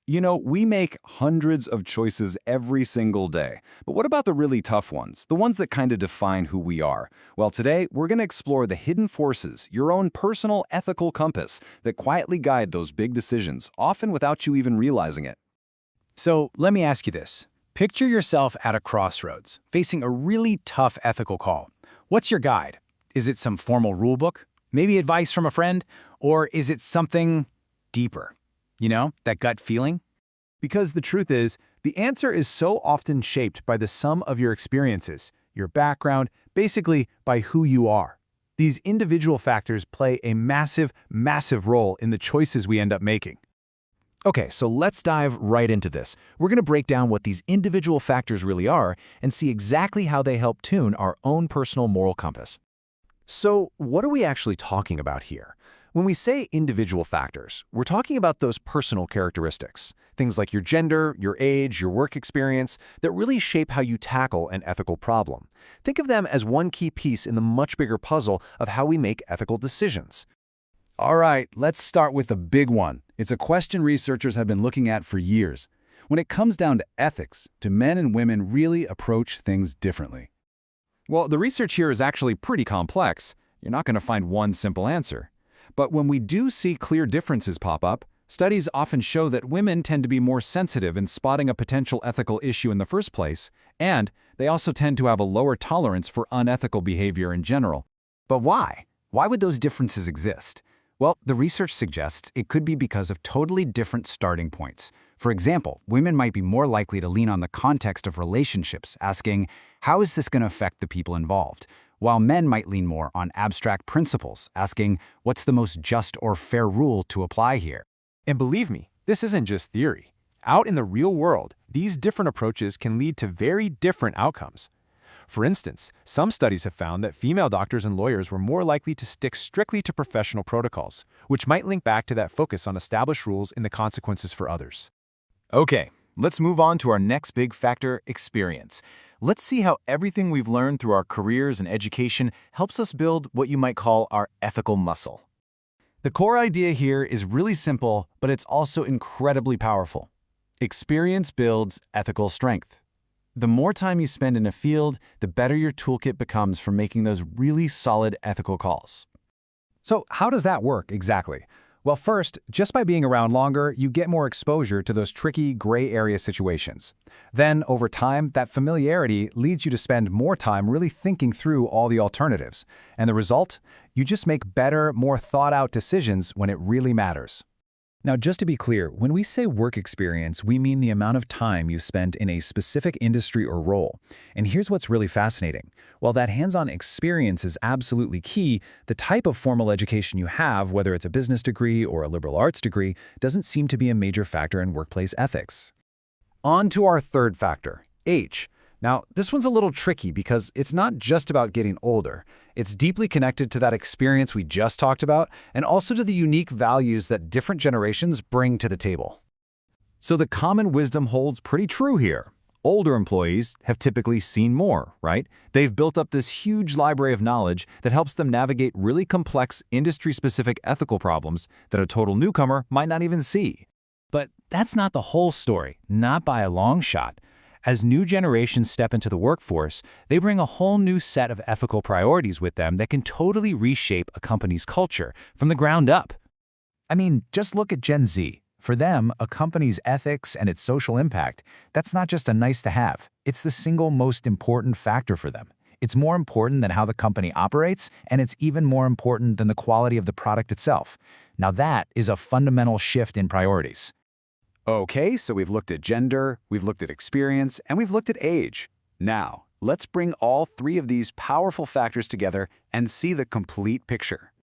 You know, we make hundreds of choices every single day. But what about the really tough ones, the ones that kind of define who we are? Well, today we're going to explore the hidden forces, your own personal ethical compass that quietly guide those big decisions, often without you even realizing it. So let me ask you this. Picture yourself at a crossroads, facing a really tough ethical call. What's your guide? Is it some formal rulebook? Maybe advice from a friend? Or is it something deeper? You know, that gut feeling? Because the truth is, the answer is so often shaped by the sum of your experiences, your background, basically by who you are. These individual factors play a massive, massive role in the choices we end up making. Okay, so let's dive right into this. We're going to break down what these individual factors really are and see exactly how they help tune our own personal moral compass. So, what are we actually talking about here? When we say individual factors, we're talking about those personal characteristics, things like your gender, your age, your work experience, that really shape how you tackle an ethical problem. Think of them as one key piece in the much bigger puzzle of how we make ethical decisions. All right, let's start with the big one. It's a question researchers have been looking at for years. When it comes down to ethics, do men and women really approach things differently? Well, the research here is actually pretty complex. You're not going to find one simple answer. But when we do see clear differences pop up, studies often show that women tend to be more sensitive in spotting a potential ethical issue in the first place, and they also tend to have a lower tolerance for unethical behavior in general. But why? Why would those differences exist? Well, the research suggests it could be because of totally different starting points. For example, women might be more likely to lean on the context of relationships, asking, how is this going to affect the people involved? While men might lean more on abstract principles, asking, what's the most just or fair rule to apply here? And believe me, this isn't just theory. Out in the real world, these different approaches can lead to very different outcomes. For instance, some studies have found that female doctors and lawyers were more likely to stick strictly to professional protocols, which might link back to that focus on established rules and the consequences for others. Okay, let's move on to our next big factor, experience. Let's see how everything we've learned through our careers and education helps us build what you might call our ethical muscle. The core idea here is really simple, but it's also incredibly powerful. Experience builds ethical strength. The more time you spend in a field, the better your toolkit becomes for making those really solid ethical calls. So how does that work exactly? Well, first, just by being around longer, you get more exposure to those tricky gray area situations. Then, over time, that familiarity leads you to spend more time really thinking through all the alternatives. And the result? You just make better, more thought-out decisions when it really matters. Now, just to be clear, when we say work experience, we mean the amount of time you spent in a specific industry or role. And here's what's really fascinating. While that hands-on experience is absolutely key, the type of formal education you have, whether it's a business degree or a liberal arts degree, doesn't seem to be a major factor in workplace ethics. On to our third factor, age. Now, this one's a little tricky because it's not just about getting older. It's deeply connected to that experience we just talked about and also to the unique values that different generations bring to the table. So the common wisdom holds pretty true here. Older employees have typically seen more, right? They've built up this huge library of knowledge that helps them navigate really complex, industry-specific ethical problems that a total newcomer might not even see. But that's not the whole story, not by a long shot. As new generations step into the workforce, they bring a whole new set of ethical priorities with them that can totally reshape a company's culture from the ground up. I mean, just look at Gen Z. For them, a company's ethics and its social impact, that's not just a nice to have. It's the single most important factor for them. It's more important than how the company operates, and it's even more important than the quality of the product itself. Now that is a fundamental shift in priorities. Okay, so we've looked at gender, we've looked at experience, and we've looked at age. Now, let's bring all three of these powerful factors together and see the complete picture.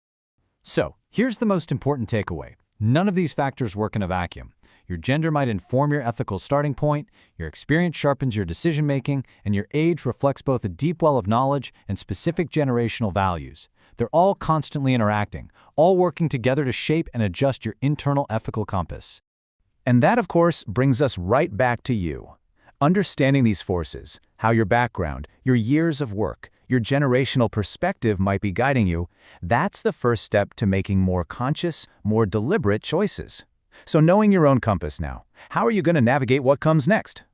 So, here's the most important takeaway. None of these factors work in a vacuum. Your gender might inform your ethical starting point, your experience sharpens your decision-making, and your age reflects both a deep well of knowledge and specific generational values. They're all constantly interacting, all working together to shape and adjust your internal ethical compass. And that, of course, brings us right back to you. Understanding these forces, how your background, your years of work, your generational perspective might be guiding you, that's the first step to making more conscious, more deliberate choices. So knowing your own compass now, how are you going to navigate what comes next?